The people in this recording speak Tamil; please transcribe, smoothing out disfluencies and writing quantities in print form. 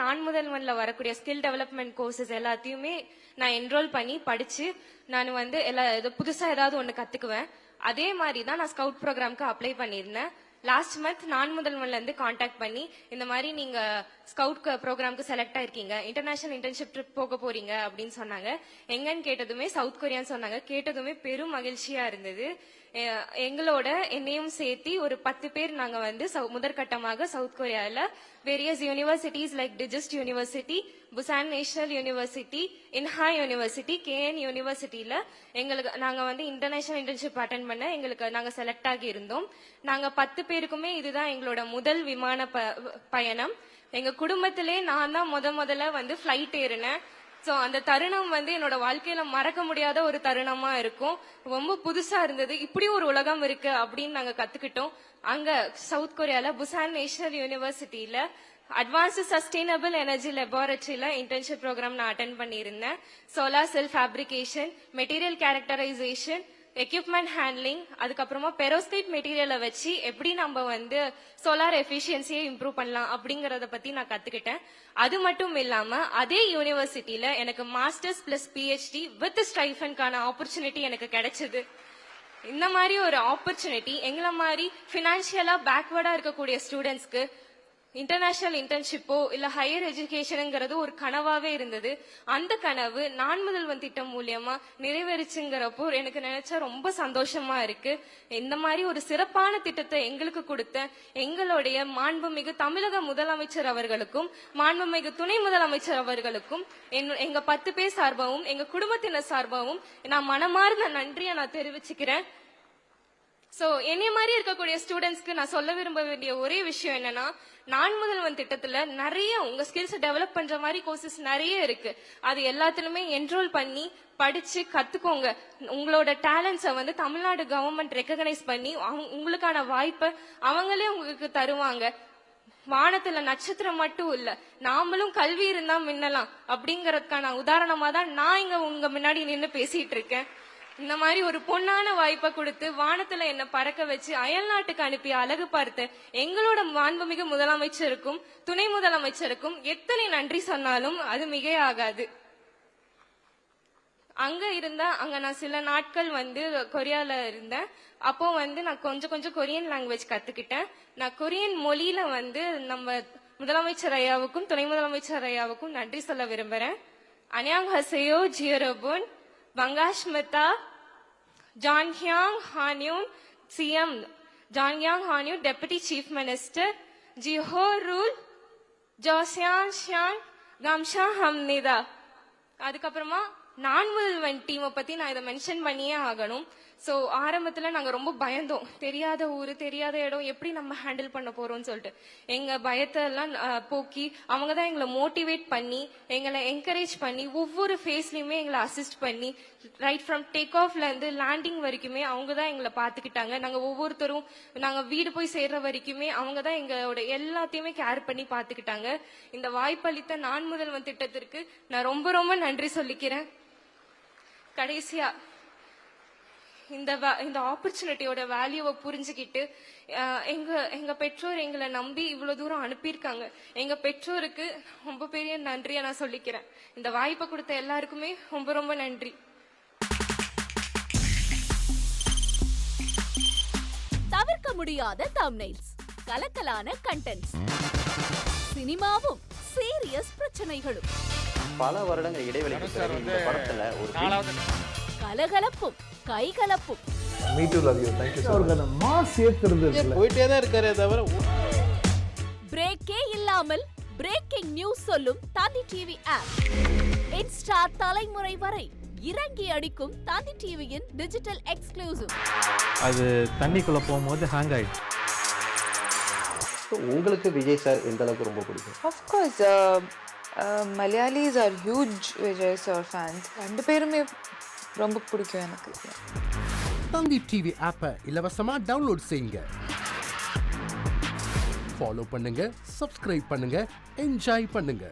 நான் முதல்வன்ல வரக்கூடிய ஸ்கில் டெவலப்மெண்ட் கோர்சஸ் எல்லாத்தையுமே நான் என்ரோல் பண்ணி படிச்சு நான் வந்து புதுசா ஏதாவது ஒண்ணு கத்துக்குவேன். அதே மாதிரி தான் நான் ஸ்கவுட் ப்ரோக்ராம்க்கு அப்ளை பண்ணியிருந்தேன். லாஸ்ட் மந்த் நான் முதல்வன்ல இருந்து காண்டாக்ட் பண்ணி இந்த மாதிரி நீங்க ஸ்கவுட் ப்ரோக்ராம்க்கு செலக்ட் ஆயிருக்கீங்க, இன்டர்நேஷனல் இன்டர்ன்ஷிப் ட்ரிப் போக போறீங்க அப்படின்னு சொன்னாங்க. எங்கன்னு கேட்டதுமே சவுத் கொரியான்னு சொன்னாங்க. கேட்டதுமே பெரும் மகிழ்ச்சியா இருந்தது. எங்களோட என்னையும் சேர்த்தி ஒரு 10 பேர் நாங்க வந்து முதற்கட்டமாக சவுத் கொரியால various universities like DGIST university, Busan national university, Inha university, KN யூனிவர்சிட்டியில நாங்க வந்து இன்டர்நேஷனல் இன்டர்ன்ஷிப் அட்டென்ட் பண்ண நாங்க செலக்ட் ஆகி இருந்தோம். நாங்க 10 பேருக்குமே இதுதான் எங்களோட முதல் விமான பயணம். எங்க குடும்பத்திலே நான் தான் முதல்ல வந்து ஃபிளைட் ஏறினேன். சோ அந்த தருணம் வந்து என்னோட வாழ்க்கையில மறக்க முடியாத ஒரு தருணமா இருக்கும். ரொம்ப புதுசா இருந்தது. இப்படி ஒரு உலகம் இருக்கு அப்படின்னு நாங்க கத்துக்கிட்டோம். அங்க சவுத் கொரியால புசான் நேஷனல் யூனிவர்சிட்டியில அட்வான்ஸ்டு சஸ்டைனபிள் எனர்ஜி லெபார்டரியில இன்டர்ன்ஷிப் ப்ரோக்ராம் நான் அட்டென்ட் பண்ணியிருந்தேன். Solar cell fabrication, material characterisation, equipment handling, அதுக்கப்புறமா பெரோஸ்கைட் மெட்டீரியலை வச்சு எப்படி நம்ம வந்து சோலார் எஃபிஷியன்சியை இம்ப்ரூவ் பண்ணலாம் அப்படிங்கறத பத்தி நான் கத்துக்கிட்டேன். அது மட்டும் இல்லாம அதே யூனிவர்சிட்டியில எனக்கு மாஸ்டர்ஸ் பிளஸ் பிஹெச்டி வித் ஸ்டைஃபன்கான ஆப்பர்ச்சுனிட்டி எனக்கு கிடைச்சது. இந்த மாதிரி ஒரு ஆப்பர்ச்சுனிட்டி எங்களை மாதிரி பினான்சியலா பேக்வர்டா இருக்கக்கூடிய ஸ்டூடெண்ட்ஸ்க்கு இன்டர்நேஷனல் இன்டர்ன்ஷிப்போ இல்ல ஹையர் எஜுகேஷனுங்கிறது ஒரு கனவாவே இருந்தது. அந்த கனவு நான் முதல்வன் திட்டம் மூலியமா நிறைவேறிச்சுங்கிறப்போ எனக்கு நினைச்சா ரொம்ப சந்தோஷமா இருக்கு. இந்த மாதிரி ஒரு சிறப்பான திட்டத்தை எங்களுக்கு கொடுத்த எங்களுடைய மாண்புமிகு தமிழக முதலமைச்சர் அவர்களுக்கும் மாண்புமிகு துணை முதலமைச்சர் அவர்களுக்கும் எங்க 10 பேர் சார்பாகவும் எங்க குடும்பத்தினர் சார்பாகவும் நான் மனமார்ந்த நன்றியை நான் தெரிவிச்சுக்கிறேன். சோ என்னைய மாதிரி இருக்கக்கூடிய ஸ்டூடெண்ட்ஸ்க்கு நான் சொல்ல விரும்ப வேண்டிய ஒரே விஷயம் என்னன்னா, நான் முதல்வன் திட்டத்துல நிறைய உங்க ஸ்கில்ஸ் டெவலப் பண்ற மாதிரி கோர்சஸ் நிறைய இருக்கு. அது எல்லாத்துலயுமே என்ரோல் பண்ணி படிச்சு கத்துக்கோங்க. உங்களோட டேலண்ட்ஸை வந்து தமிழ்நாடு கவர்மெண்ட் ரெகக்னைஸ் பண்ணி உங்களுக்கான வாய்ப்பை அவங்களே உங்களுக்கு தருவாங்க. வானத்துல நட்சத்திரம் மட்டும் இல்ல, நாமளும் கல்வி இருந்தா மின்னலாம் அப்படிங்கறதுக்கான உதாரணமா தான் நான் இங்க உங்க முன்னாடி நின்னு பேசிட்டு இருக்கேன். இந்த மாதிரி ஒரு பொன்னான வாய்ப்பை கொடுத்து வானத்துல என்ன பறக்க வச்சு அயல் நாட்டுக்கு அனுப்பி அழகு பார்த்து எங்களோட மாண்புமிகு முதலமைச்சருக்கும் துணை முதலமைச்சருக்கும் எத்தனை நன்றி சொன்னாலும் அது மிகையாகாது. அங்க நான் சில நாட்கள் வந்து கொரியால இருந்தேன். அப்போ வந்து நான் கொஞ்சம் கொரியன் லாங்குவேஜ் கத்துக்கிட்டேன். நான் கொரியன் மொழியில வந்து நம்ம முதலமைச்சர் ஐயாவுக்கும் துணை முதலமைச்சர் ஐயாவுக்கும் நன்றி சொல்ல விரும்புறேன். அன்யாங் ஹசேயோ ஜியரபுன் பங்காஷ்மிதா ஜான்ஹியாங் ஹான்யூன் சிஎம் ஜான்ஹியாங் ஹான்யூன் டெபுட்டி சீஃப் மினிஸ்டர் ஜிஹோ ரூல் ஜோசியான் ஷியான் கம்ஷா ஹம்னிதா. அதுக்கப்புறமா நான் முதல்வன் டீமை பத்தி நான் இதை மென்ஷன் பண்ணியே ஆகணும். சோ ஆரம்பத்துல நாங்க ரொம்ப பயந்தோம். தெரியாத ஊரு தெரியாத இடம் எப்படி நம்ம ஹேண்டில் பண்ண போறோம்னு சொல்லிட்டு எங்க பயத்தை எல்லாம் போக்கி அவங்கதான் எங்களை மோட்டிவேட் பண்ணி எங்களை என்கரேஜ் பண்ணி ஒவ்வொரு ஃபேஸ்லயுமே எங்களை அசிஸ்ட் பண்ணி ரைட் ஃப்ரம் டேக் ஆஃப்ல இருந்து லேண்டிங் வரைக்குமே அவங்கதான் எங்களை பாத்துக்கிட்டாங்க. நாங்க ஒவ்வொருத்தரும் நாங்க வீடு போய் சேர்ற வரைக்குமே அவங்கதான் எங்களோட எல்லாத்தையுமே கேர் பண்ணி பாத்துக்கிட்டாங்க. இந்த வாய்ப்பளித்த நான் முதல்வன் திட்டத்திற்கு நான் ரொம்ப நன்றி சொல்லிக்கிறேன். கடைசியா இந்த ஆப்பர்ச்சுனிட்டியோட வேல்யூவை புரிஞ்சுக்கிட்டு எங்க பெற்றோர் எங்களை நம்பி இவ்வளவு தூரம் அனுப்பியிருக்காங்க. எங்க பெற்றோருக்கு ரொம்ப பெரிய நன்றியை நான் சொல்லிக்கிறேன். இந்த வாய்ப்பை கொடுத்த எல்லாருக்குமே ரொம்ப நன்றி. தவிர்க்க முடியாத தம்ப்நெயில்ஸ், கலக்கலான கண்டென்ட்ஸ், சினிமாவும் சீரியஸ் பிரச்சனைகளும், பல வருடங்கள் இடைவெளிக்கு பிறகு இந்த படத்துல ஒரு கலகலப்பும் கைகலப்பும். Me too love you. Thank you. அவருக்கு அந்த மாஸ் ஏத்துறது இல்ல, போயிட்டே தான் இருக்காரே தவிர பிரேக்கே இல்லாமல் பிரேக்கிங் நியூஸ் சொல்லும் தந்தி டிவி ஆப். இன்ஸ்டா தலைமுறை வரை இறங்கி அடிக்கும் தந்தி டிவியின் டிஜிட்டல் எக்ஸ்க்ளூசிவ். அது தண்ணிக்குள்ள போகும்போது ஹேங் ஆயிடுச்சு. உங்களுக்கு விஜய் சார் எந்த அளவுக்கு ரொம்ப பிடிக்கும்? Of course, Malayalis are huge Vijay sir fans. ரெண்டு பேருமே ரொம்ப பிடிக்கும் எனக்கு. தந்தி டிவி ஆப்பை இலவசமா டவுன்லோட் செய்யுங்க. ஃபாலோ பண்ணுங்க, சப்ஸ்கிரைப் பண்ணுங்க, என்ஜாய் பண்ணுங்க.